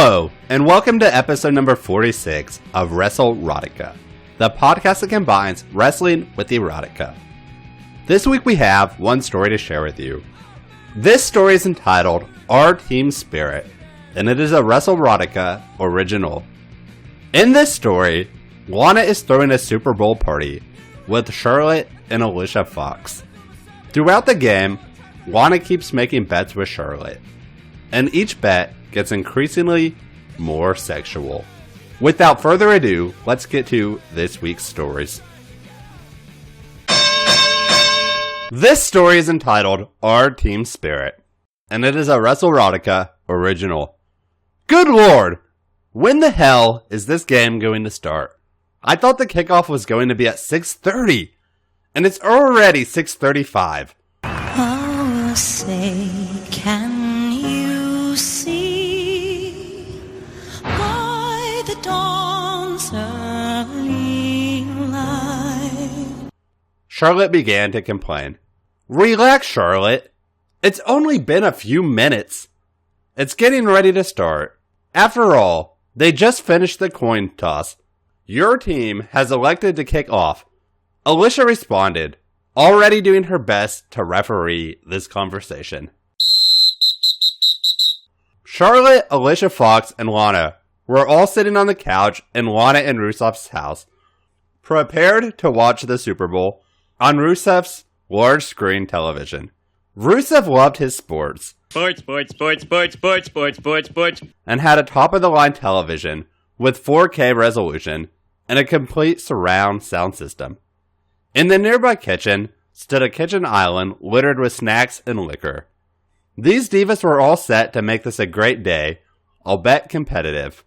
Hello, and welcome to episode number 46 of WrestleRotica, the podcast that combines wrestling with erotica. This week we have one story to share with you. This story is entitled Our Team Spirit, and it is a WrestleRotica original. In this story, Lana is throwing a Super Bowl party with Charlotte and Alicia Fox. Throughout the game, Lana keeps making bets with Charlotte, and each bet gets increasingly more sexual. Without further ado, let's get to this week's stories. This story is entitled Our Team Spirit, and it is a WrestleRotica original. Good lord! When the hell is this game going to start? I thought the kickoff was going to be at 6:30, and it's already 6:35. Oh, say, can you see by the dawn's early light? Charlotte began to complain. Relax, Charlotte. It's only been a few minutes. It's getting ready to start. After all, they just finished the coin toss. Your team has elected to kick off. Alicia responded, already doing her best to referee this conversation. Charlotte, Alicia Fox, and Lana were all sitting on the couch in Lana and Rusev's house, prepared to watch the Super Bowl on Rusev's large screen television. Rusev loved his sports. Sports. And had a top-of-the-line television with 4K resolution and a complete surround sound system. In the nearby kitchen stood a kitchen island littered with snacks and liquor. These divas were all set to make this a great day, albeit competitive.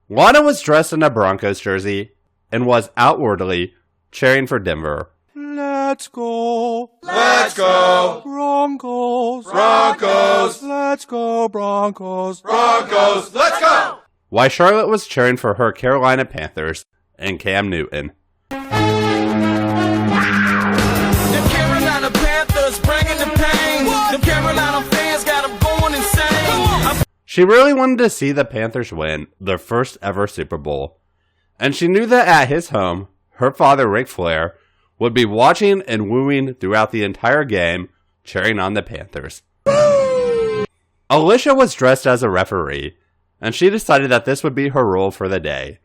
Lana was dressed in a Broncos jersey and was outwardly cheering for Denver. Let's go! Let's go! Broncos! Broncos! Let's go, Broncos! Broncos! Let's go! While Charlotte was cheering for her Carolina Panthers and Cam Newton. The Carolina Panthers bringing the pain. The Carolina fans got them going insane. She really wanted to see the Panthers win their first ever Super Bowl. And she knew that at his home, her father Ric Flair would be watching and wooing throughout the entire game, cheering on the Panthers. Alicia was dressed as a referee, and she decided that this would be her role for the day.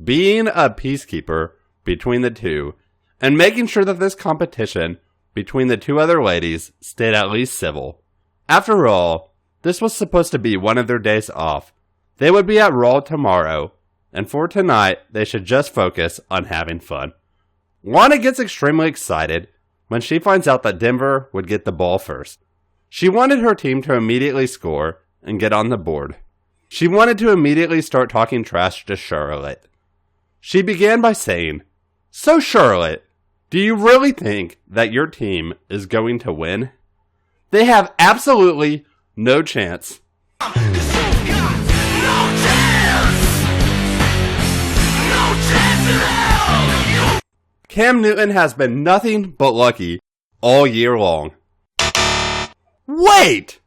Being a peacekeeper between the two, and making sure that this competition between the two other ladies stayed at least civil. After all, this was supposed to be one of their days off. They would be at Raw tomorrow, and for tonight, they should just focus on having fun. Lana gets extremely excited when she finds out that Denver would get the ball first. She wanted her team to immediately score and get on the board. She wanted to immediately start talking trash to Charlotte. She began by saying, "So Charlotte, do you really think that your team is going to win? They have absolutely no chance." Cam Newton has been nothing but lucky all year long. Wait!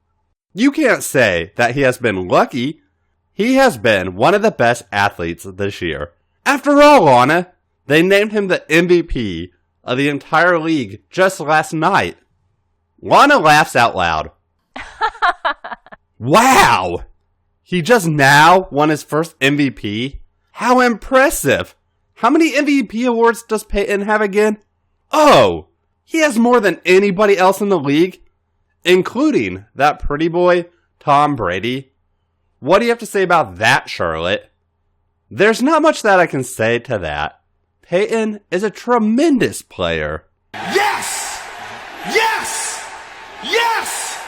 You can't say that he has been lucky. He has been one of the best athletes this year. After all, Lana, they named him the MVP of the entire league just last night. Lana laughs out loud. Wow! He just now won his first MVP? How impressive! How many MVP awards does Peyton have again? Oh, he has more than anybody else in the league, including that pretty boy, Tom Brady. What do you have to say about that, Charlotte? There's not much that I can say to that. Peyton is a tremendous player. Yes! Yes! Yes!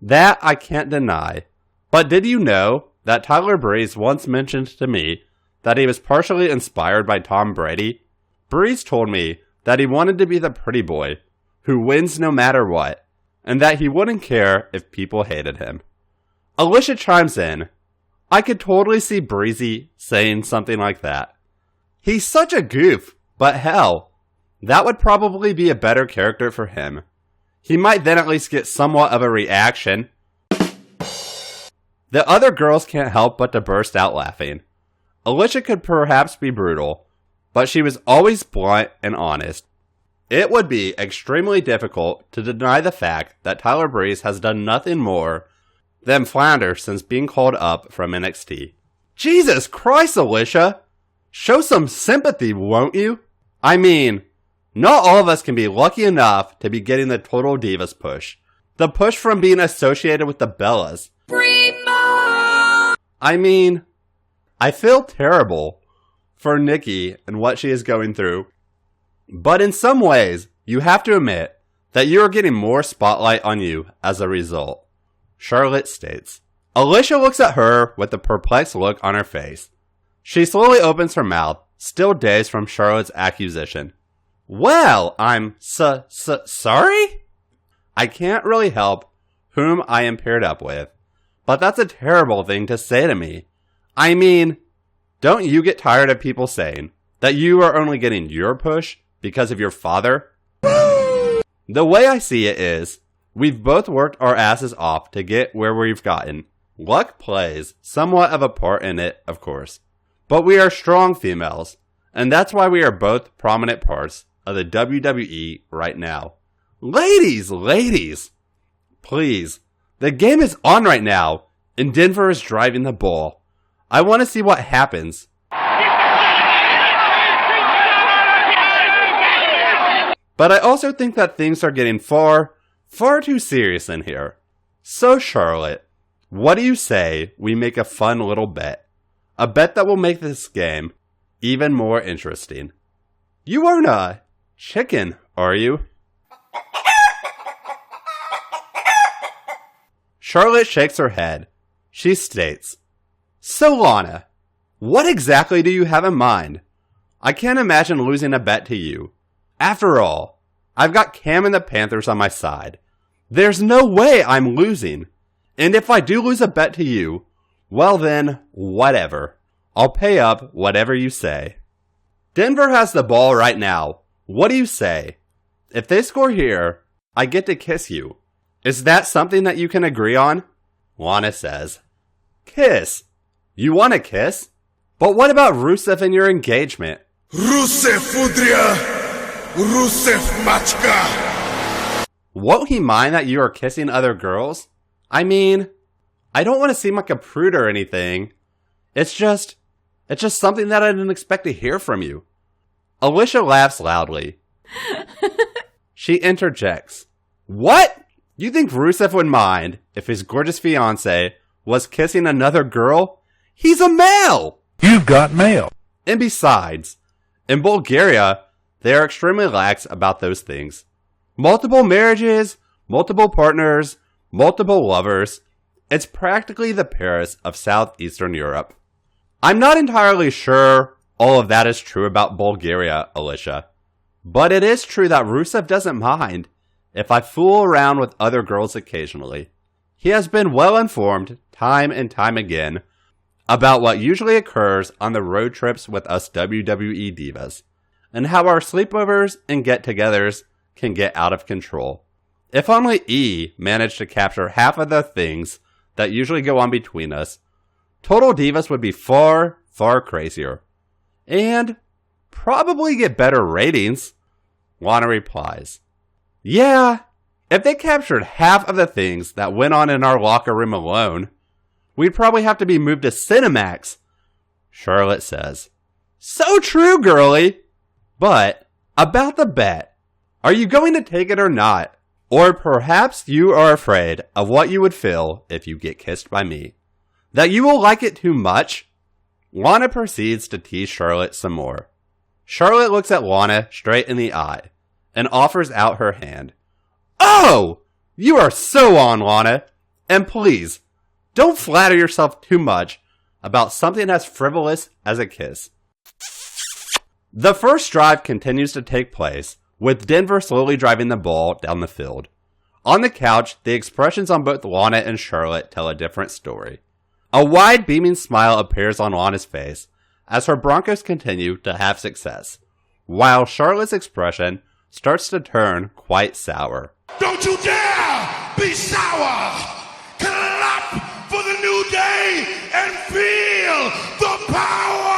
That I can't deny. But did you know that Tyler Breeze once mentioned to me that he was partially inspired by Tom Brady? Breeze told me that he wanted to be the pretty boy who wins no matter what, and that he wouldn't care if people hated him. Alicia chimes in. I could totally see Breezy saying something like that. He's such a goof, but hell, that would probably be a better character for him. He might then at least get somewhat of a reaction. The other girls can't help but to burst out laughing. Alicia could perhaps be brutal, but she was always blunt and honest. It would be extremely difficult to deny the fact that Tyler Breeze has done nothing more than flounder since being called up from NXT. Jesus Christ, Alicia! Show some sympathy, won't you? I mean, not all of us can be lucky enough to be getting the Total Divas push. The push from being associated with the Bellas. Primo! I mean, I feel terrible for Nikki and what she is going through. But in some ways, you have to admit that you are getting more spotlight on you as a result. Charlotte states. Alicia looks at her with a perplexed look on her face. She slowly opens her mouth, still dazed from Charlotte's accusation. Well, I'm sorry? I can't really help whom I am paired up with, but that's a terrible thing to say to me. I mean, don't you get tired of people saying that you are only getting your push because of your father? The way I see it is, we've both worked our asses off to get where we've gotten. Luck plays somewhat of a part in it, of course. But we are strong females, and that's why we are both prominent parts of the WWE right now. Ladies! Please, the game is on right now, and Denver is driving the ball. I want to see what happens. But I also think that things are getting far too serious in here. So Charlotte, what do you say we make a fun little bet? A bet that will make this game even more interesting. You aren't a chicken, are you? Charlotte shakes her head. She states, So Lana, what exactly do you have in mind? I can't imagine losing a bet to you. After all, I've got Cam and the Panthers on my side. There's no way I'm losing. And if I do lose a bet to you, well then, whatever. I'll pay up whatever you say. Denver has the ball right now. What do you say? If they score here, I get to kiss you. Is that something that you can agree on? Lana says. Kiss? You want a kiss? But what about Rusev and your engagement? Rusev Fudria! Rusev Machka! Won't he mind that you are kissing other girls? I mean, I don't want to seem like a prude or anything. It's just something that I didn't expect to hear from you. Alicia laughs loudly. She interjects. What? You think Rusev would mind if his gorgeous fiancée was kissing another girl? He's a male! You've got mail. And besides, in Bulgaria, they are extremely lax about those things. Multiple marriages, multiple partners, multiple lovers. It's practically the Paris of Southeastern Europe. I'm not entirely sure all of that is true about Bulgaria, Alicia. But it is true that Rusev doesn't mind if I fool around with other girls occasionally. He has been well informed, time and time again, about what usually occurs on the road trips with us WWE divas, and how our sleepovers and get-togethers can get out of control. If only E managed to capture half of the things that usually go on between us, Total Divas would be far, far crazier. And probably get better ratings. Lana replies, Yeah, if they captured half of the things that went on in our locker room alone, we'd probably have to be moved to Cinemax. Charlotte says, So true, girlie. But about the bet, are you going to take it or not? Or perhaps you are afraid of what you would feel if you get kissed by me. That you will like it too much? Lana proceeds to tease Charlotte some more. Charlotte looks at Lana straight in the eye and offers out her hand. Oh! You are so on, Lana! And please, don't flatter yourself too much about something as frivolous as a kiss. The first drive continues to take place, with Denver slowly driving the ball down the field. On the couch, the expressions on both Lana and Charlotte tell a different story. A wide, beaming smile appears on Lana's face as her Broncos continue to have success, while Charlotte's expression starts to turn quite sour. Don't you dare be sour! Clap for the New Day! the power!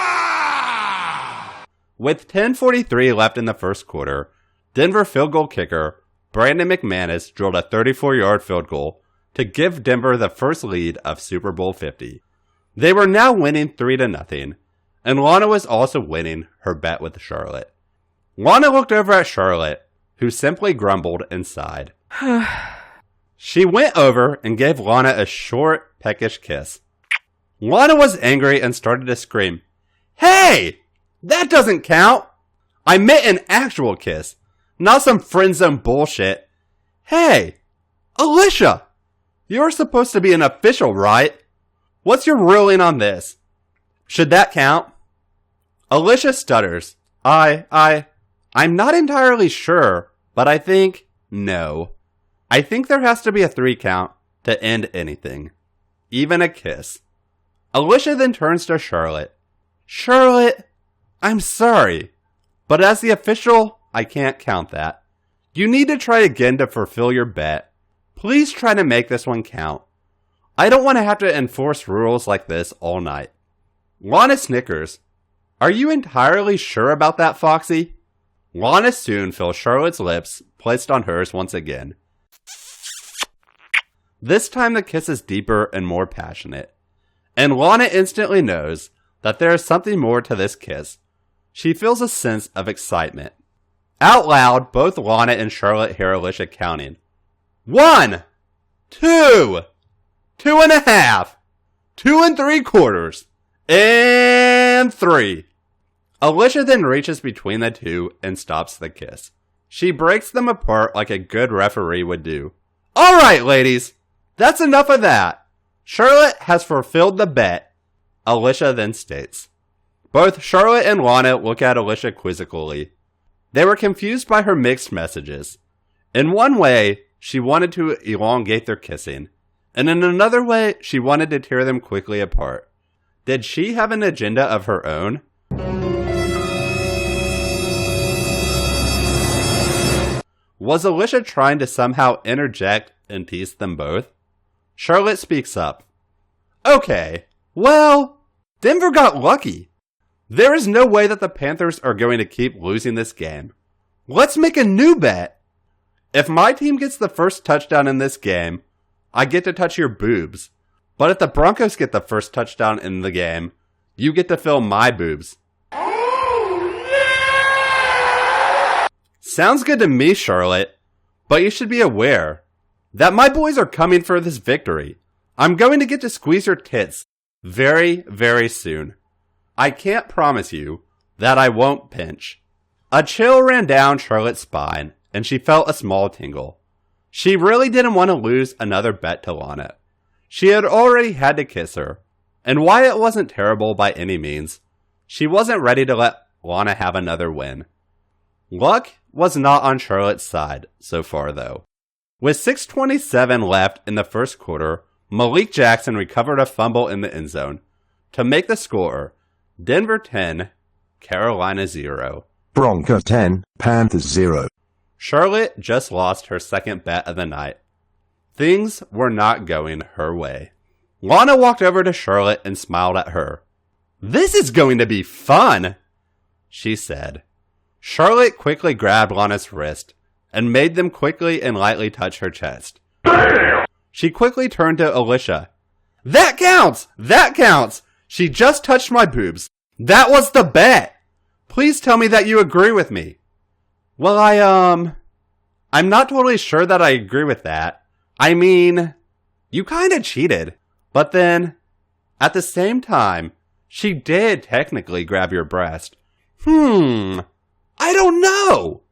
With 10:43 left in the first quarter, Denver field goal kicker Brandon McManus drilled a 34-yard field goal to give Denver the first lead of Super Bowl 50. They were now winning 3-0, and Lana was also winning her bet with Charlotte. Lana looked over at Charlotte, who simply grumbled and sighed. She went over and gave Lana a short, peckish kiss. Lana was angry and started to scream, "Hey! That doesn't count! I meant an actual kiss, not some friend zone bullshit. Hey! Alicia! You're supposed to be an official, right? What's your ruling on this? Should that count?" Alicia stutters. I'm not entirely sure, but I think no. I think there has to be a 3 count to end anything. Even a kiss. Alicia then turns to Charlotte. "Charlotte, I'm sorry, but as the official, I can't count that. You need to try again to fulfill your bet. Please try to make this one count. I don't want to have to enforce rules like this all night." Lana snickers. "Are you entirely sure about that, Foxy?" Lana soon feels Charlotte's lips placed on hers once again. This time the kiss is deeper and more passionate, and Lana instantly knows that there is something more to this kiss. She feels a sense of excitement. Out loud, both Lana and Charlotte hear Alicia counting. 1, 2, 2.5, 2 3/4, and 3. Alicia then reaches between the two and stops the kiss. She breaks them apart like a good referee would do. "All right, ladies, that's enough of that. Charlotte has fulfilled the bet," Alicia then states. Both Charlotte and Lana look at Alicia quizzically. They were confused by her mixed messages. In one way, she wanted to elongate their kissing, and in another way, she wanted to tear them quickly apart. Did she have an agenda of her own? Was Alicia trying to somehow interject and tease them both? Charlotte speaks up. "Okay, well, Denver got lucky. There is no way that the Panthers are going to keep losing this game. Let's make a new bet. If my team gets the first touchdown in this game, I get to touch your boobs. But if the Broncos get the first touchdown in the game, you get to feel my boobs." Sounds good to me, Charlotte, but you should be aware that my boys are coming for this victory. I'm going to get to squeeze your tits very, very soon. I can't promise you that I won't pinch. A chill ran down Charlotte's spine, and she felt a small tingle. She really didn't want to lose another bet to Lana. She had already had to kiss her, and while it wasn't terrible by any means, she wasn't ready to let Lana have another win. Luck was not on Charlotte's side so far, though. With 6:27 left in the first quarter, Malik Jackson recovered a fumble in the end zone to make the score Denver 10, Carolina 0. Broncos 10, Panthers 0. Charlotte just lost her second bet of the night. Things were not going her way. Lana walked over to Charlotte and smiled at her. "This is going to be fun," she said. Charlotte quickly grabbed Lana's wrist and made them quickly and lightly touch her chest. Damn! She quickly turned to Alicia. "That counts! That counts! She just touched my boobs. That was the bet! Please tell me that you agree with me." "Well, I'm not totally sure that I agree with that. I mean, you kinda cheated. But then, at the same time, she did technically grab your breast. I don't know.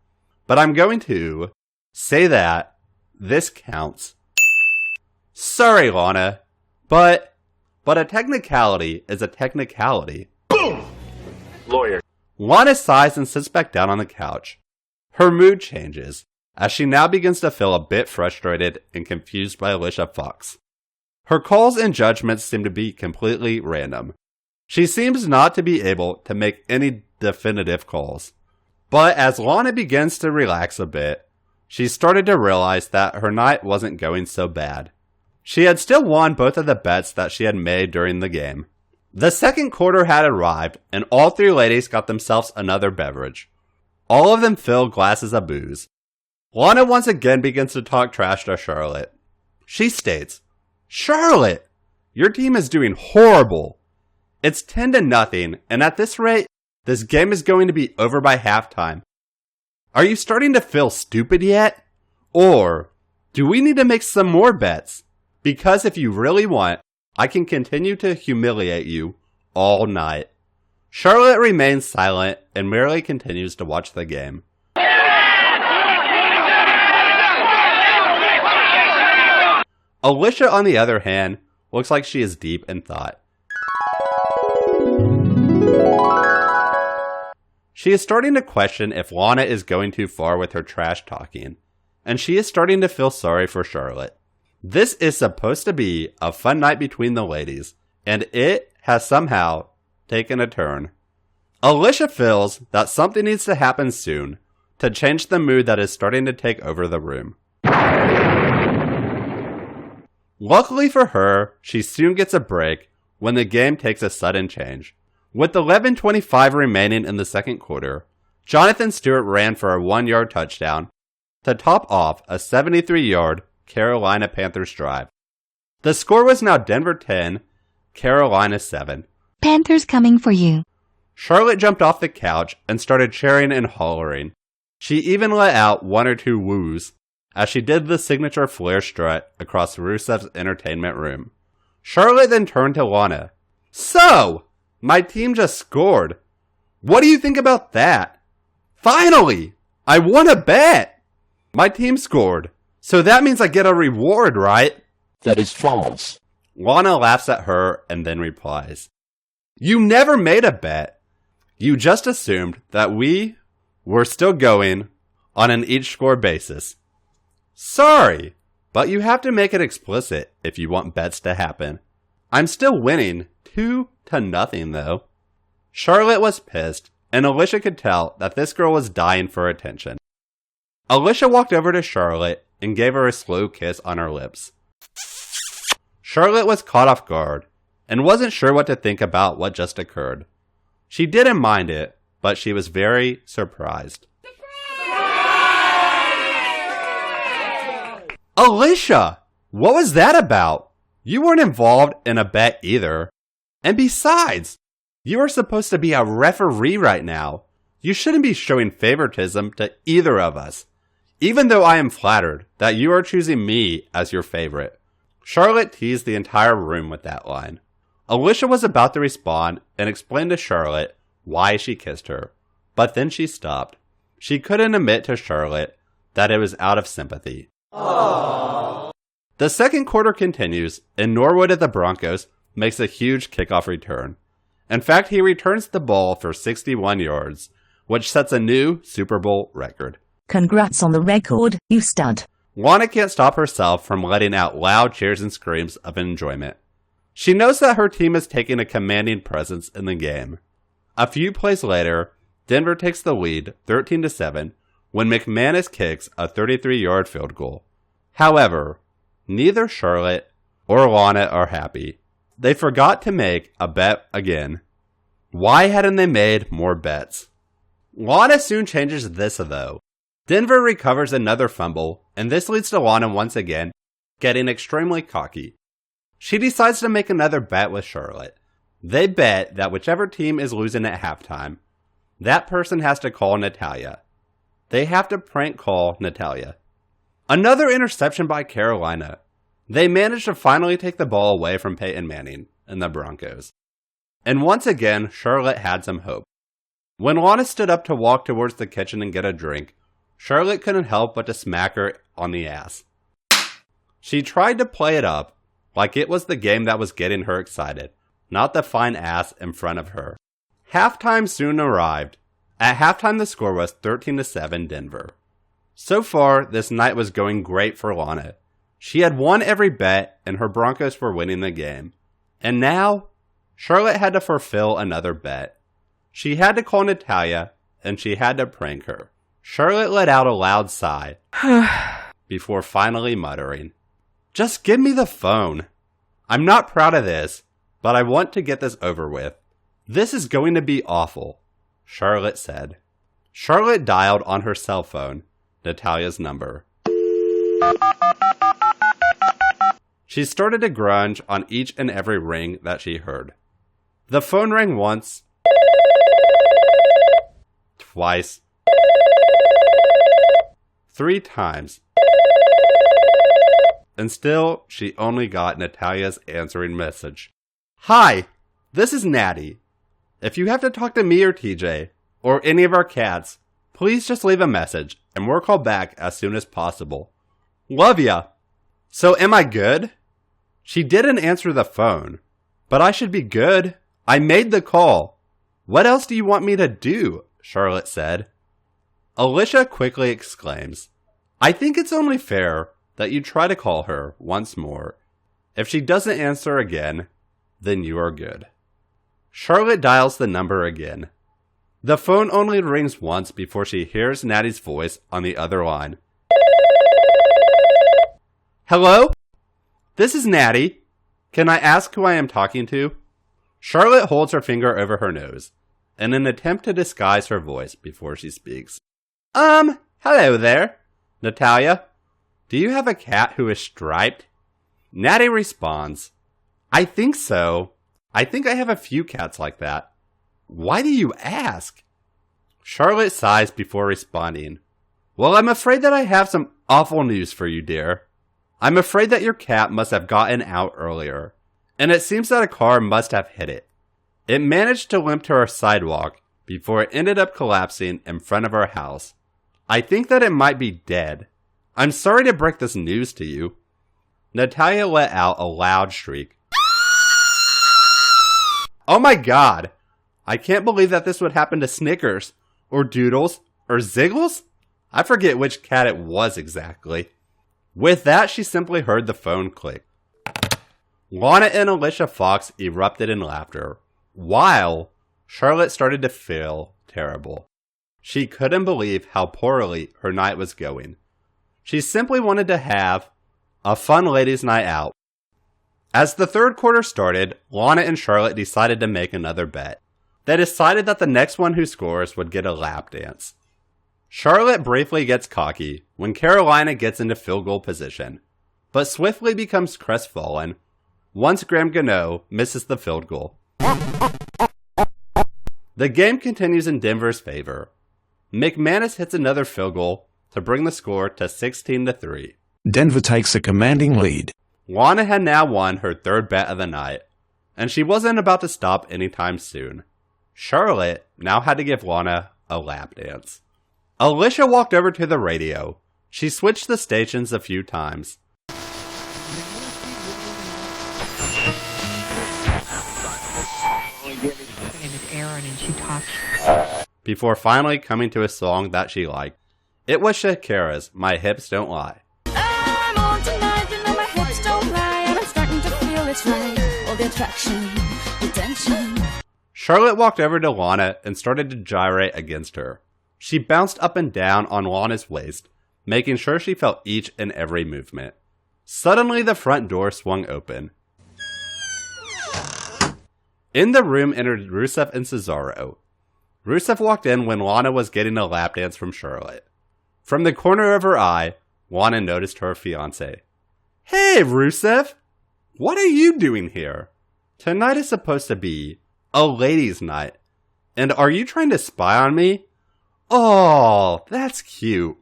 But I'm going to say that this counts." "Sorry, Lana, but a technicality is a technicality." Boom! Lawyer. Lana sighs and sits back down on the couch. Her mood changes, as she now begins to feel a bit frustrated and confused by Alicia Fox. Her calls and judgments seem to be completely random. She seems not to be able to make any definitive calls. But as Lana begins to relax a bit, she started to realize that her night wasn't going so bad. She had still won both of the bets that she had made during the game. The second quarter had arrived, and all three ladies got themselves another beverage. All of them filled glasses of booze. Lana once again begins to talk trash to Charlotte. She states, "Charlotte, your team is doing horrible. It's 10-0, and at this rate, this game is going to be over by halftime. Are you starting to feel stupid yet? Or do we need to make some more bets? Because if you really want, I can continue to humiliate you all night." Charlotte remains silent and merely continues to watch the game. Alicia, on the other hand, looks like she is deep in thought. She is starting to question if Lana is going too far with her trash talking, and she is starting to feel sorry for Charlotte. This is supposed to be a fun night between the ladies, and it has somehow taken a turn. Alicia feels that something needs to happen soon to change the mood that is starting to take over the room. Luckily for her, she soon gets a break when the game takes a sudden change. With 11:25 remaining in the second quarter, Jonathan Stewart ran for a 1-yard touchdown to top off a 73-yard Carolina Panthers drive. The score was now Denver 10, Carolina 7. Panthers coming for you. Charlotte jumped off the couch and started cheering and hollering. She even let out one or two woos as she did the signature flare strut across Rusev's entertainment room. Charlotte then turned to Lana. "So, my team just scored. What do you think about that? Finally, I won a bet. My team scored, so that means I get a reward, right?" That is false. Lana laughs at her and then replies, "You never made a bet. You just assumed that we were still going on an each score basis. Sorry, but you have to make it explicit if you want bets to happen. I'm still winning 2-0 though." Charlotte was pissed, and Alicia could tell that this girl was dying for attention. Alicia walked over to Charlotte and gave her a slow kiss on her lips. Charlotte was caught off guard and wasn't sure what to think about what just occurred. She didn't mind it, but she was very surprised. "Alicia, what was that about? You weren't involved in a bet either. And besides, you are supposed to be a referee right now. You shouldn't be showing favoritism to either of us, even though I am flattered that you are choosing me as your favorite." Charlotte teased the entire room with that line. Alicia was about to respond and explain to Charlotte why she kissed her, but then she stopped. She couldn't admit to Charlotte that it was out of sympathy. Aww. The second quarter continues, and Norwood of the Broncos makes a huge kickoff return. In fact, he returns the ball for 61 yards, which sets a new Super Bowl record. Congrats on the record, you stud. Lana can't stop herself from letting out loud cheers and screams of enjoyment. She knows that her team is taking a commanding presence in the game. A few plays later, Denver takes the lead 13-7 when McManus kicks a 33-yard field goal. However, neither Charlotte or Lana are happy. They forgot to make a bet again. Why hadn't they made more bets? Lana soon changes this though. Denver recovers another fumble, and this leads to Lana once again getting extremely cocky. She decides to make another bet with Charlotte. They bet that whichever team is losing at halftime, that person has to call Natalia. They have to prank call Natalia. Another interception by Carolina. They managed to finally take the ball away from Peyton Manning and the Broncos. And once again, Charlotte had some hope. When Lana stood up to walk towards the kitchen and get a drink, Charlotte couldn't help but to smack her on the ass. She tried to play it up like it was the game that was getting her excited, not the fine ass in front of her. Halftime soon arrived. At halftime, the score was 13-7 Denver. So far, this night was going great for Lana. She had won every bet, and her Broncos were winning the game. And now, Charlotte had to fulfill another bet. She had to call Natalia, and she had to prank her. Charlotte let out a loud sigh before finally muttering, "Just give me the phone. I'm not proud of this. but I want to get this over with. This is going to be awful, Charlotte said. Charlotte dialed on her cell phone Natalia's number. She started to grunge on each and every ring that she heard. The phone rang once, twice, 3 times, and still she only got Natalia's answering message. Hi, this is Natty. If you have to talk to me or TJ, or any of our cats, please just leave a message and we'll call back as soon as possible. Love ya. So am I good? She didn't answer the phone, but I should be good. I made the call. What else do you want me to do? Charlotte said. Alicia quickly exclaims, I think it's only fair that you try to call her once more. If she doesn't answer again, then you are good. Charlotte dials the number again. The phone only rings once before she hears Natty's voice on the other line. Hello? This is Natty. Can I ask who I am talking to? Charlotte holds her finger over her nose in an attempt to disguise her voice before she speaks. Hello there. Natalia, do you have a cat who is striped? Natty responds, I think so. I think I have a few cats like that. Why do you ask? Charlotte sighs before responding. Well, I'm afraid that I have some awful news for you, dear. I'm afraid that your cat must have gotten out earlier, and it seems that a car must have hit it. It managed to limp to our sidewalk before it ended up collapsing in front of our house. I think that it might be dead. I'm sorry to break this news to you. Natalia let out a loud shriek. Oh my god! I can't believe that this would happen to Snickers, or Doodles, or Ziggles? I forget which cat it was exactly. With that, she simply heard the phone click. Lana and Alicia Fox erupted in laughter, while Charlotte started to feel terrible. She couldn't believe how poorly her night was going. She simply wanted to have a fun ladies' night out. As the third quarter started, Lana and Charlotte decided to make another bet. They decided that the next one who scores would get a lap dance. Charlotte briefly gets cocky when Carolina gets into field goal position, but swiftly becomes crestfallen once Graham Gano misses the field goal. The game continues in Denver's favor. McManus hits another field goal to bring the score to 16-3. Denver takes a commanding lead. Lana had now won her third bet of the night, and she wasn't about to stop anytime soon. Charlotte now had to give Lana a lap dance. Alicia walked over to the radio. She switched the stations a few times. Before finally coming to a song that she liked. It was Shakira's My Hips Don't Lie. I'm on tonight, you know my hips don't lie, and I'm starting to feel it's right. All the attraction, the tension. Charlotte walked over to Lana and started to gyrate against her. She bounced up and down on Lana's waist, making sure she felt each and every movement. Suddenly, the front door swung open. In the room entered Rusev and Cesaro. Rusev walked in when Lana was getting a lap dance from Charlotte. From the corner of her eye, Lana noticed her fiancé. Hey, Rusev! What are you doing here? Tonight is supposed to be a ladies' night. And are you trying to spy on me? Oh, that's cute.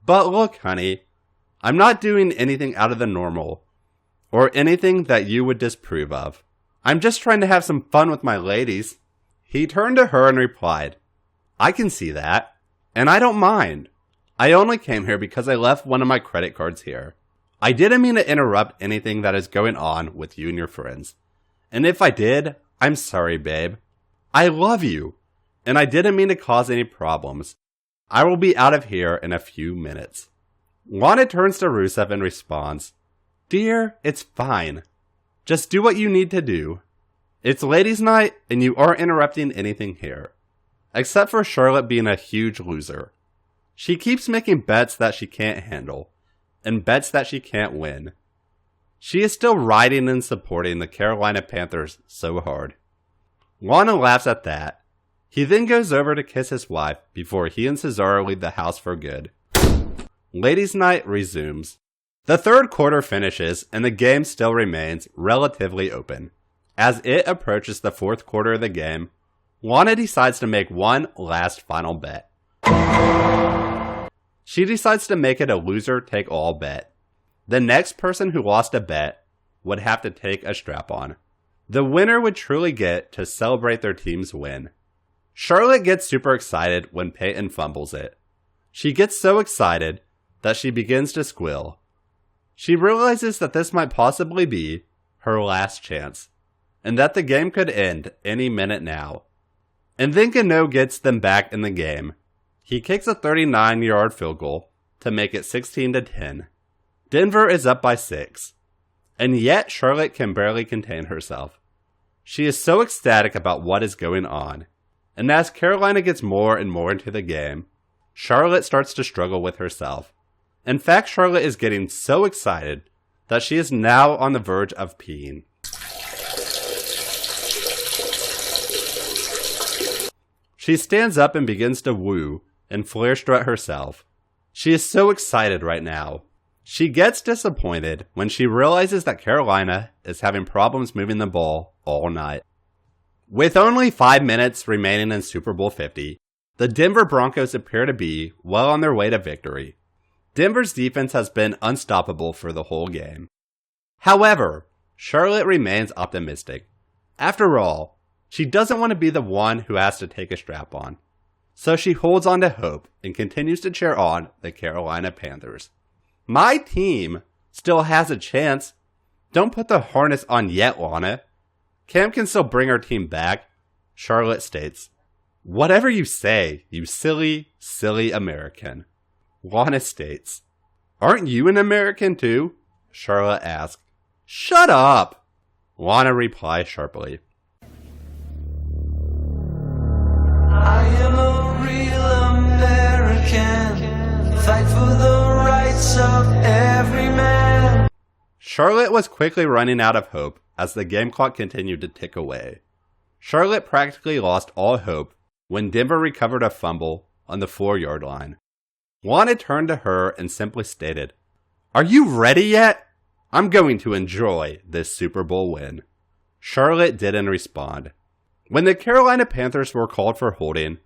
But look, honey, I'm not doing anything out of the normal, or anything that you would disapprove of. I'm just trying to have some fun with my ladies. He turned to her and replied, I can see that, and I don't mind. I only came here because I left one of my credit cards here. I didn't mean to interrupt anything that is going on with you and your friends. And if I did, I'm sorry, babe. I love you, and I didn't mean to cause any problems. I will be out of here in a few minutes. Lana turns to Rusev and responds, Dear, it's fine. Just do what you need to do. It's ladies' night, and you aren't interrupting anything here. Except for Charlotte being a huge loser. She keeps making bets that she can't handle, and bets that she can't win. She is still riding and supporting the Carolina Panthers so hard. Lana laughs at that. He then goes over to kiss his wife before he and Cesaro leave the house for good. Ladies' night resumes. The third quarter finishes and the game still remains relatively open. As it approaches the fourth quarter of the game, Lana decides to make one last final bet. She decides to make it a loser-take-all bet. The next person who lost a bet would have to take a strap-on. The winner would truly get to celebrate their team's win. Charlotte gets super excited when Peyton fumbles it. She gets so excited that she begins to squeal. She realizes that this might possibly be her last chance, and that the game could end any minute now. And then Gano gets them back in the game. He kicks a 39-yard field goal to make it 16-10. Denver is up by 6. And yet Charlotte can barely contain herself. She is so ecstatic about what is going on. And as Carolina gets more and more into the game, Charlotte starts to struggle with herself. In fact, Charlotte is getting so excited that she is now on the verge of peeing. She stands up and begins to woo and flare strut herself. She is so excited right now. She gets disappointed when she realizes that Carolina is having problems moving the ball all night. With only 5 minutes remaining in Super Bowl 50, the Denver Broncos appear to be well on their way to victory. Denver's defense has been unstoppable for the whole game. However, Charlotte remains optimistic. After all, she doesn't want to be the one who has to take a strap on. So she holds on to hope and continues to cheer on the Carolina Panthers. My team still has a chance. Don't put the harness on yet, Lana. Cam can still bring our team back, Charlotte states. Whatever you say, you silly, silly American. Lana states. Aren't you an American too? Charlotte asks. Shut up! Lana replies sharply. I am a real American. Fight for the rights of every man. Charlotte was quickly running out of hope as the game clock continued to tick away. Charlotte practically lost all hope when Denver recovered a fumble on the 4-yard line. Lana turned to her and simply stated, Are you ready yet? I'm going to enjoy this Super Bowl win. Charlotte didn't respond. When the Carolina Panthers were called for holding,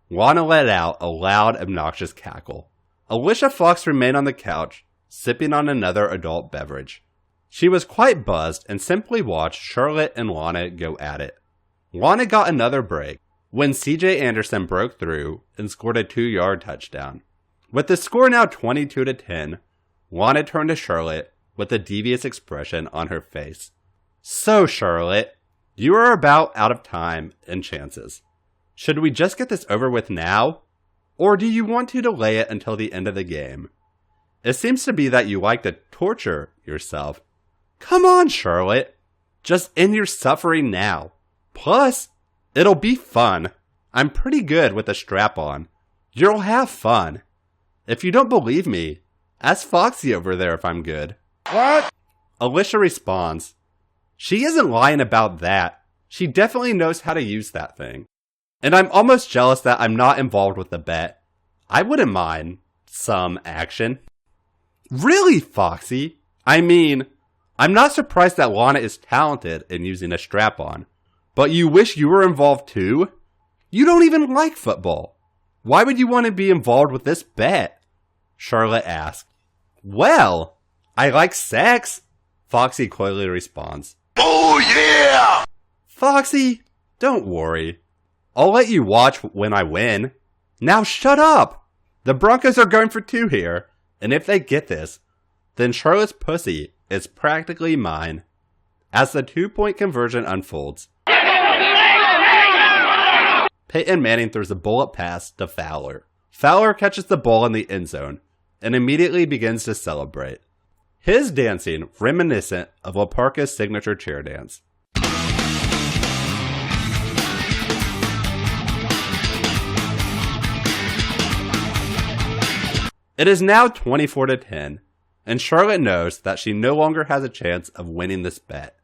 Lana let out a loud, obnoxious cackle. Alicia Fox remained on the couch, sipping on another adult beverage. She was quite buzzed and simply watched Charlotte and Lana go at it. Lana got another break when CJ Anderson broke through and scored a 2-yard touchdown. With the score now 22-10, Lana turned to Charlotte with a devious expression on her face. So, Charlotte, you are about out of time and chances. Should we just get this over with now? Or do you want to delay it until the end of the game? It seems to be that you like to torture yourself. Come on, Charlotte. Just end your suffering now. Plus, it'll be fun. I'm pretty good with a strap on. You'll have fun. If you don't believe me, ask Foxy over there if I'm good. What? Alicia responds. She isn't lying about that. She definitely knows how to use that thing. And I'm almost jealous that I'm not involved with the bet. I wouldn't mind some action. Really, Foxy? I mean, I'm not surprised that Lana is talented in using a strap-on. But you wish you were involved too? You don't even like football. Why would you want to be involved with this bet? Charlotte asked. Well, I like sex, Foxy coyly responds. Oh yeah! Foxy, don't worry. I'll let you watch when I win. Now shut up! The Broncos are going for 2 here, and if they get this, then Charlotte's pussy is practically mine. As the 2-point conversion unfolds, Peyton Manning throws a bullet pass to Fowler. Fowler catches the ball in the end zone and immediately begins to celebrate. His dancing reminiscent of Laparca's signature chair dance. It is now 24-10, and Charlotte knows that she no longer has a chance of winning this bet.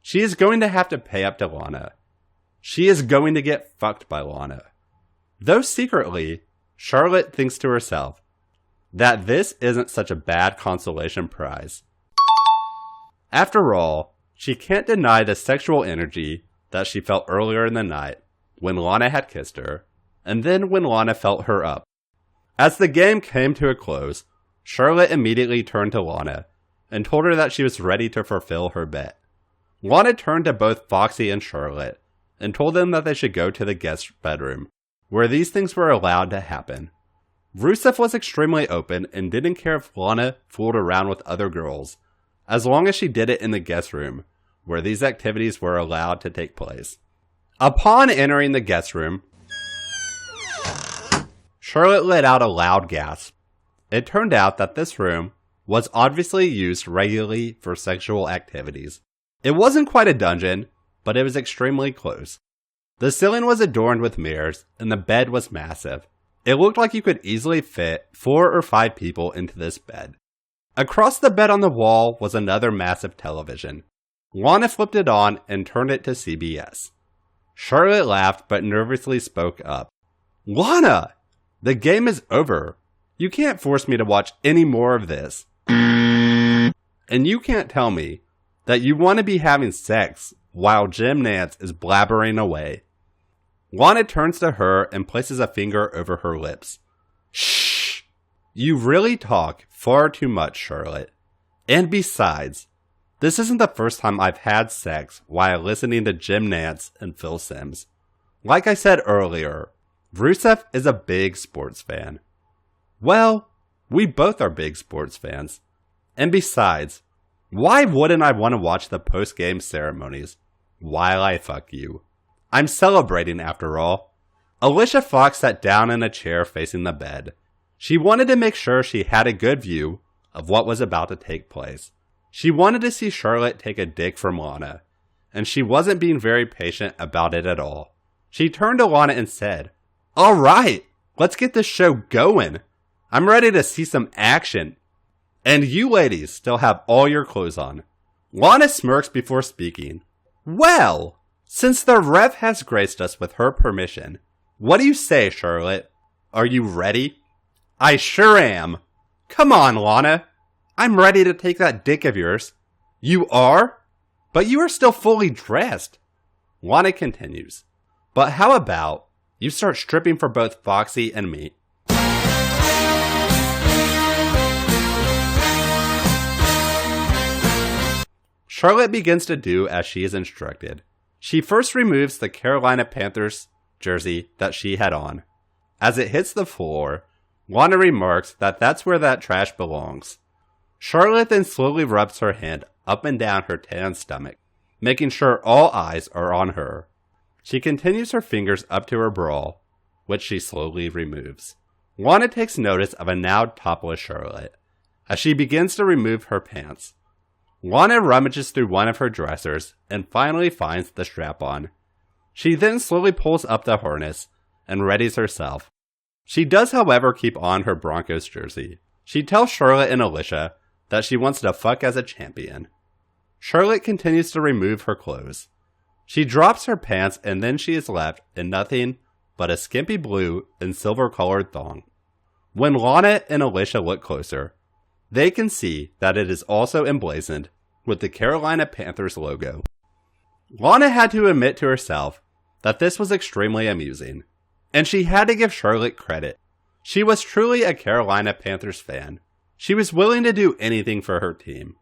She is going to have to pay up to Lana. She is going to get fucked by Lana. Though secretly, Charlotte thinks to herself that this isn't such a bad consolation prize. After all, she can't deny the sexual energy that she felt earlier in the night when Lana had kissed her, and then when Lana felt her up. As the game came to a close, Charlotte immediately turned to Lana and told her that she was ready to fulfill her bet. Lana turned to both Foxy and Charlotte and told them that they should go to the guest bedroom, where these things were allowed to happen. Rusev was extremely open and didn't care if Lana fooled around with other girls, as long as she did it in the guest room, where these activities were allowed to take place. Upon entering the guest room, Charlotte let out a loud gasp. It turned out that this room was obviously used regularly for sexual activities. It wasn't quite a dungeon, but it was extremely close. The ceiling was adorned with mirrors, and the bed was massive. It looked like you could easily fit 4 or 5 people into this bed. Across the bed on the wall was another massive television. Lana flipped it on and turned it to CBS. Charlotte laughed but nervously spoke up. "Lana! The game is over. You can't force me to watch any more of this. And you can't tell me that you want to be having sex while Jim Nance is blabbering away." Lana turns to her and places a finger over her lips. "Shh! You really talk far too much, Charlotte. And besides, this isn't the first time I've had sex while listening to Jim Nance and Phil Simms. Like I said earlier, Rusev is a big sports fan. Well, we both are big sports fans. And besides, why wouldn't I want to watch the post-game ceremonies while I fuck you? I'm celebrating after all." Alicia Fox sat down in a chair facing the bed. She wanted to make sure she had a good view of what was about to take place. She wanted to see Charlotte take a dick from Lana, and she wasn't being very patient about it at all. She turned to Lana and said, "All right, let's get this show going. I'm ready to see some action. And you ladies still have all your clothes on." Lana smirks before speaking. "Well, since the ref has graced us with her permission, what do you say, Charlotte? Are you ready?" "I sure am. Come on, Lana. I'm ready to take that dick of yours." "You are? But you are still fully dressed." Lana continues. "But how about you start stripping for both Foxy and me?" Charlotte begins to do as she is instructed. She first removes the Carolina Panthers jersey that she had on. As it hits the floor, Lana remarks that that's where that trash belongs. Charlotte then slowly rubs her hand up and down her tan stomach, making sure all eyes are on her. She continues her fingers up to her bra, which she slowly removes. Lana takes notice of a now topless Charlotte, as she begins to remove her pants. Lana rummages through one of her dressers and finally finds the strap-on. She then slowly pulls up the harness and readies herself. She does, however, keep on her Broncos jersey. She tells Charlotte and Alicia that she wants to fuck as a champion. Charlotte continues to remove her clothes. She drops her pants and then she is left in nothing but a skimpy blue and silver-colored thong. When Lana and Alicia look closer, they can see that it is also emblazoned with the Carolina Panthers logo. Lana had to admit to herself that this was extremely amusing, and she had to give Charlotte credit. She was truly a Carolina Panthers fan. She was willing to do anything for her team.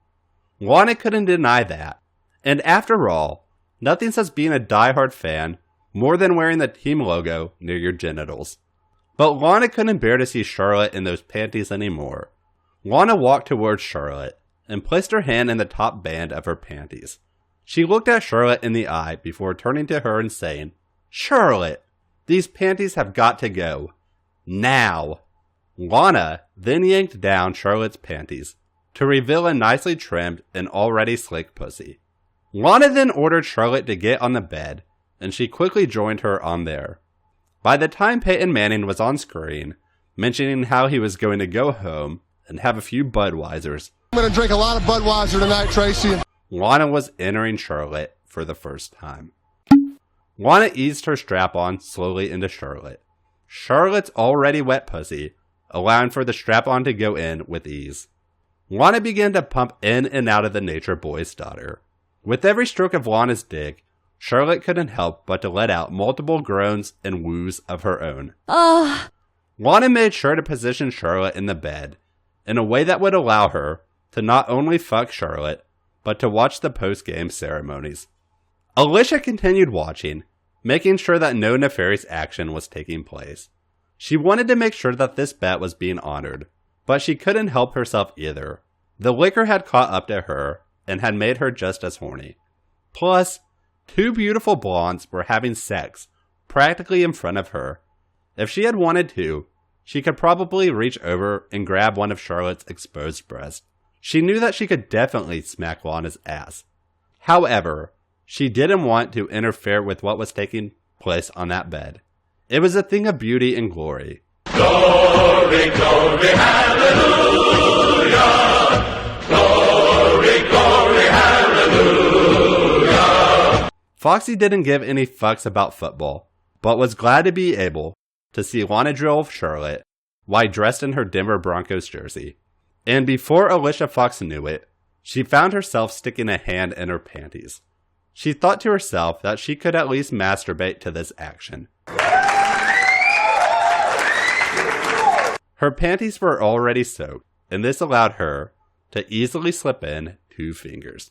Lana couldn't deny that, and after all, nothing says being a diehard fan more than wearing the team logo near your genitals. But Lana couldn't bear to see Charlotte in those panties anymore. Lana walked towards Charlotte and placed her hand in the top band of her panties. She looked at Charlotte in the eye before turning to her and saying, "Charlotte, these panties have got to go. Now." Lana then yanked down Charlotte's panties to reveal a nicely trimmed and already slick pussy. Lana then ordered Charlotte to get on the bed, and she quickly joined her on there. By the time Peyton Manning was on screen, mentioning how he was going to go home and have a few Budweisers, I'm going to drink a lot of Budweiser tonight, Tracy. Lana was entering Charlotte for the first time. Lana eased her strap-on slowly into Charlotte. Charlotte's already wet pussy, allowing for the strap-on to go in with ease. Lana began to pump in and out of the nature boy's daughter. With every stroke of Lana's dick, Charlotte couldn't help but to let out multiple groans and woos of her own. Lana made sure to position Charlotte in the bed in a way that would allow her to not only fuck Charlotte, but to watch the post-game ceremonies. Alicia continued watching, making sure that no nefarious action was taking place. She wanted to make sure that this bet was being honored, but she couldn't help herself either. The liquor had caught up to her and had made her just as horny. Plus, two beautiful blondes were having sex practically in front of her. If she had wanted to, she could probably reach over and grab one of Charlotte's exposed breasts. She knew that she could definitely smack Lana's ass. However, she didn't want to interfere with what was taking place on that bed. It was a thing of beauty and glory. Glory, glory, hallelujah. Glory, glory, hallelujah. Foxy didn't give any fucks about football, but was glad to be able to see Lana drill Charlotte while dressed in her Denver Broncos jersey. And before Alicia Fox knew it, she found herself sticking a hand in her panties. She thought to herself that she could at least masturbate to this action. Her panties were already soaked, and this allowed her to easily slip in 2 fingers.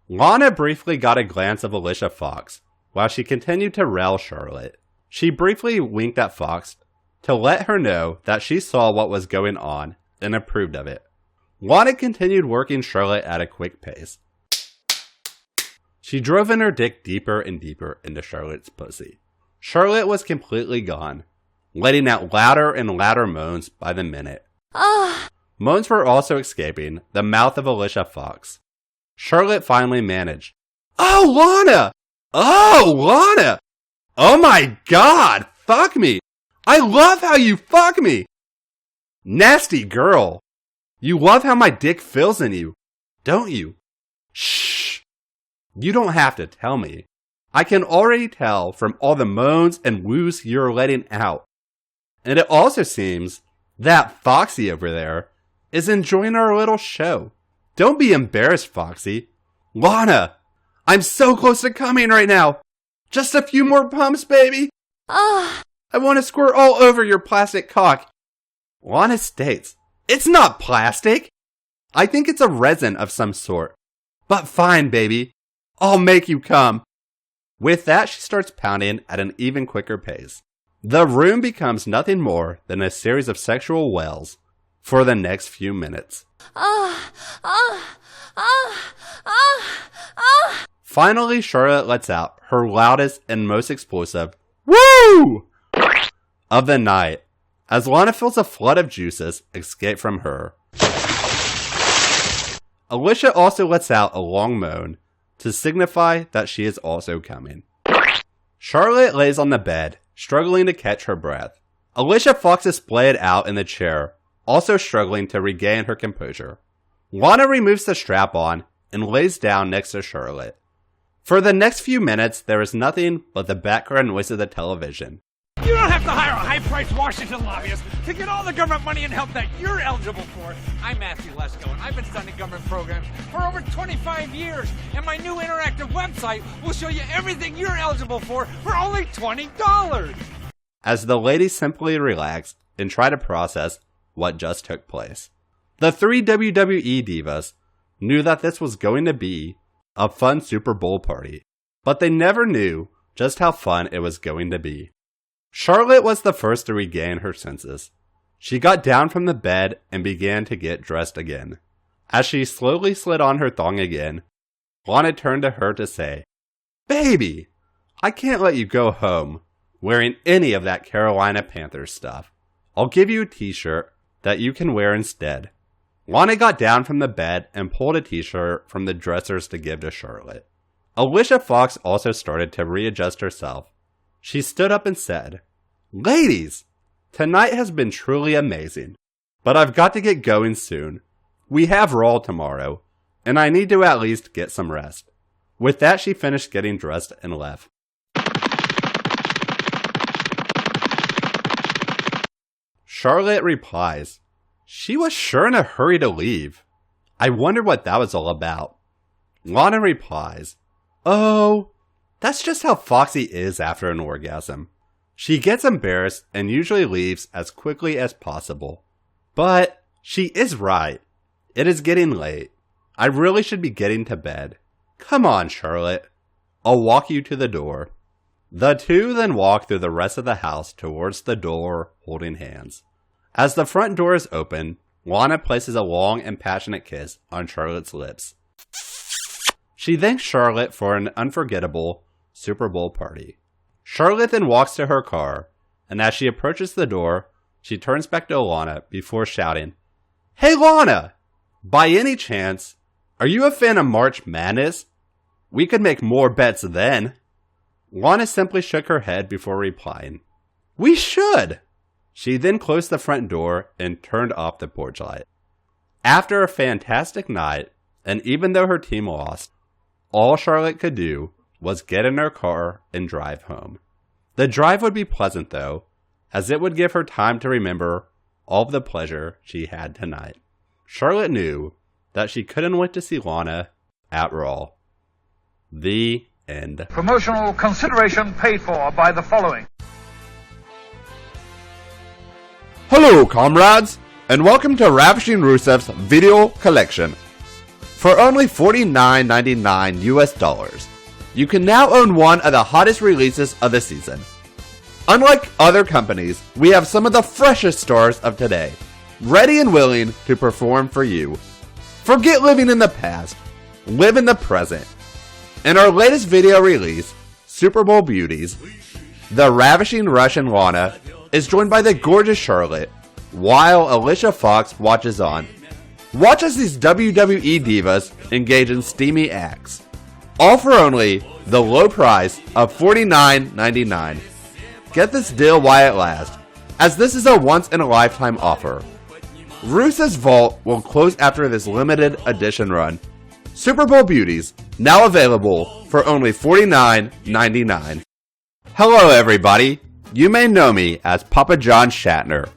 Lana briefly got a glance of Alicia Fox while she continued to rail Charlotte. She briefly winked at Fox to let her know that she saw what was going on and approved of it. Lana continued working Charlotte at a quick pace. She drove in her dick deeper and deeper into Charlotte's pussy. Charlotte was completely gone, letting out louder and louder moans by the minute. Moans were also escaping the mouth of Alicia Fox. Charlotte finally managed. Oh, Lana! Oh, Lana! Oh my god! Fuck me! I love how you fuck me! Nasty girl! You love how my dick fills in you, don't you? Shh! You don't have to tell me. I can already tell from all the moans and woos you're letting out. And it also seems that Foxy over there is enjoying our little show. Don't be embarrassed, Foxy. Lana, I'm so close to coming right now. Just a few more pumps, baby. I want to squirt all over your plastic cock. Lana states, it's not plastic. I think it's a resin of some sort. But fine, baby. I'll make you come. With that, she starts pounding at an even quicker pace. The room becomes nothing more than a series of sexual wails for the next few minutes. Finally, Charlotte lets out her loudest and most explosive woo of the night as Lana feels a flood of juices escape from her. Alicia also lets out a long moan to signify that she is also coming. Charlotte lays on the bed, struggling to catch her breath. Alicia Fox is splayed out in the chair, also struggling to regain her composure. Lana removes the strap-on and lays down next to Charlotte. For the next few minutes, there is nothing but the background noise of the television. You don't have to hire a high-priced Washington lobbyist to get all the government money and help that you're eligible for. I'm Matthew Lesko, and I've been studying government programs for over 25 years. And my new interactive website will show you everything you're eligible for only $20. As the ladies simply relax and try to process what just took place. The 3 WWE divas knew that this was going to be a fun Super Bowl party, but they never knew just how fun it was going to be. Charlotte was the first to regain her senses. She got down from the bed and began to get dressed again. As she slowly slid on her thong again, Lana turned to her to say, "Baby, I can't let you go home wearing any of that Carolina Panthers stuff. I'll give you a t-shirt that you can wear instead." Lana got down from the bed and pulled a t-shirt from the dressers to give to Charlotte. Alicia Fox also started to readjust herself. She stood up and said, "Ladies, tonight has been truly amazing, but I've got to get going soon. We have Raw tomorrow, and I need to at least get some rest. With that, she finished getting dressed and left. Charlotte replies, she was sure in a hurry to leave. I wonder what that was all about. Lana replies, oh, that's just how Foxy is after an orgasm. She gets embarrassed and usually leaves as quickly as possible. But she is right. It is getting late. I really should be getting to bed. Come on, Charlotte. I'll walk you to the door. The two then walk through the rest of the house towards the door, holding hands. As the front door is open, Lana places a long and passionate kiss on Charlotte's lips. She thanks Charlotte for an unforgettable Super Bowl party. Charlotte then walks to her car, and as she approaches the door, she turns back to Lana before shouting, Hey Lana! By any chance, are you a fan of March Madness? We could make more bets then. Lana simply shook her head before replying, We should! She then closed the front door and turned off the porch light. After a fantastic night, and even though her team lost, all Charlotte could do was get in her car and drive home. The drive would be pleasant though, as it would give her time to remember all of the pleasure she had tonight. Charlotte knew that she couldn't wait to see Lana at Raw. The end. Promotional consideration paid for by the following. Hello, comrades, and welcome to Ravishing Rusev's video collection. For only $49.99 US, you can now own one of the hottest releases of the season. Unlike other companies, we have some of the freshest stars of today, ready and willing to perform for you. Forget living in the past, live in the present. In our latest video release, Super Bowl Beauties, the ravishing Russian Lana is joined by the gorgeous Charlotte, while Alicia Fox watches on. Watch as these WWE divas engage in steamy acts. All for only the low price of $49.99. Get this deal while it lasts, as this is a once-in-a-lifetime offer. Rusev's Vault will close after this limited edition run. Super Bowl Beauties, now available for only $49.99. Hello everybody, you may know me as Papa John Shatner.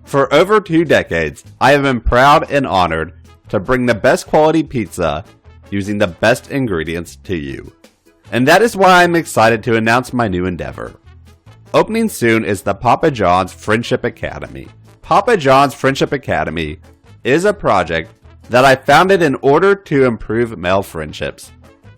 For over 2 decades, I have been proud and honored to bring the best quality pizza using the best ingredients to you. And that is why I'm excited to announce my new endeavor. Opening soon is the Papa John's Friendship Academy. Papa John's Friendship Academy is a project that I founded in order to improve male friendships.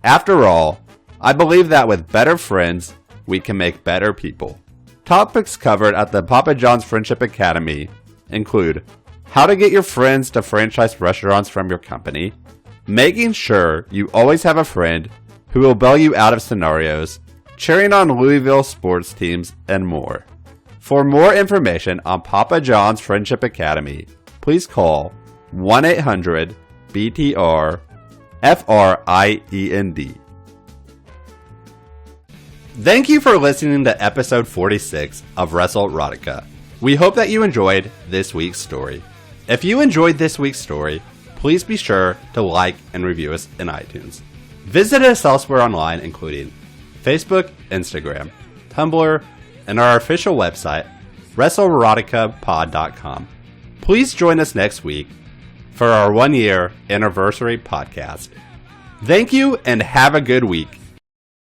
After all, I believe that with better friends, we can make better people. Topics covered at the Papa John's Friendship Academy include how to get your friends to franchise restaurants from your company, making sure you always have a friend who will bail you out of scenarios, cheering on Louisville sports teams, and more. For more information on Papa John's Friendship Academy, please call 1-800-BTR-FRIEND. Thank you for listening to episode 46 of WrestleRotica. We hope that you enjoyed this week's story. If you enjoyed this week's story, please be sure to like and review us in iTunes. Visit us elsewhere online, including Facebook, Instagram, Tumblr, and our official website, WrestleRoticapod.com. Please join us next week for our 1-year anniversary podcast. Thank you and have a good week.